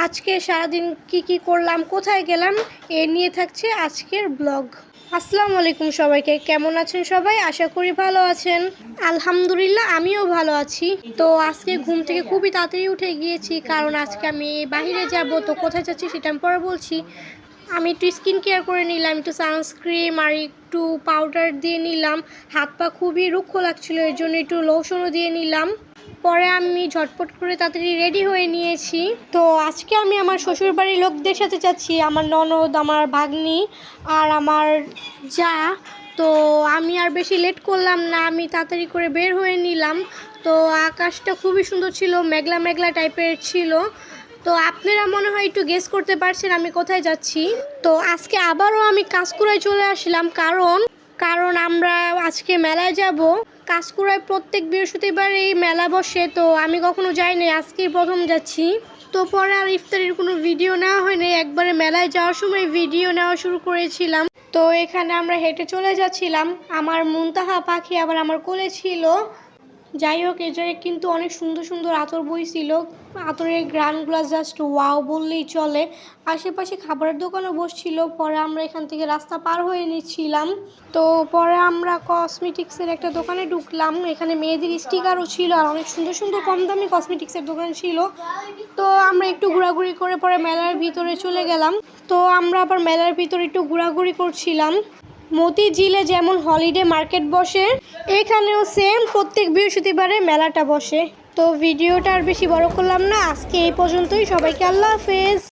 আজকে সারাদিন কি করলাম, কোথায় গেলাম, এ নিয়ে থাকছে আজকের ব্লগ। আসসালামু আলাইকুম সবাইকে, কেমন আছেন সবাই? আশা করি ভালো আছেন। আলহামদুলিল্লাহ আমিও ভালো আছি। তো আজকে ঘুম থেকে খুবই তাড়াতাড়ি উঠে গিয়েছি, কারণ আজকে আমি বাইরে যাব। তো কোথায় যাচ্ছি সেটা আমি পরে বলছি। আমি একটু স্কিন কেয়ার করে নিলাম, একটু সানস্ক্রিম আর একটু পাউডার দিয়ে নিলাম। হাত পা খুবই রুক্ষ লাগছিল, এর জন্য একটু লোশনও দিয়ে নিলাম। পরে আমি ঝটপট করে তাড়াতাড়ি রেডি হয়ে নিয়েছি। তো আজকে আমি আমার শ্বশুরবাড়ির লোকদের সাথে যাচ্ছি, আমার ননদ, আমার ভাগ্নি আর আমার যা। তো আমি আর বেশি লেট করলাম না, আমি তাড়াতাড়ি করে বের হয়ে নিলাম। তো আকাশটা খুবই সুন্দর ছিল, মেঘলা মেঘলা টাইপের ছিল। তো আপনারা মনে হয় একটু গেস করতে পারছেন আমি কোথায় যাচ্ছি। তো আজকে আবারও আমি কাঁচকুড়ায় চলে আসলাম, কারণ আমরা আজকে মেলায় যাব। কাঁচকুড়ায় প্রত্যেক বৃহস্পতিবার এই মেলা বসে, তো আমি কখনো যাইনি, আজকেই প্রথম যাচ্ছি। তো পরে আর ইফতারির কোনো ভিডিও নেওয়া হয়নি, একবারে মেলায় যাওয়ার সময় ভিডিও নেওয়া শুরু করেছিলাম। তো এখানে আমরা হেঁটে চলে যাচ্ছিলাম, আমার মুনতাহা পাখি আবার আমার কোলে ছিল। যাই হোক, এ জায়গায় কিন্তু অনেক সুন্দর সুন্দর আতর বই ছিল। আতরের গ্রানগুলো জাস্ট ওয়াও বললেই চলে। আশেপাশে খাবারের দোকানও বসছিল। পরে আমরা এখান থেকে রাস্তা পার হয়ে নিচ্ছিলাম। তো পরে আমরা কসমেটিক্সের একটা দোকানে ঢুকলাম, এখানে মেয়েদের স্টিকারও ছিল আর অনেক সুন্দর সুন্দর কম দামি কসমেটিক্সের দোকান ছিল। তো আমরা একটু ঘোরাঘুরি করে পরে মেলার ভিতরে চলে গেলাম। তো আমরা আবার মেলার ভিতরে একটু ঘোরাঘুরি করছিলাম। মতিঝিলে যেমন হলিডে মার্কেট বসে, এখানেও সেম প্রত্যেক বৃহস্পতিবারে মেলাটা বসে। তো ভিডিওটা আর বেশি বড় করলাম না, আজকে এই পর্যন্তই। সবাইকে আল্লাহ হাফেজ।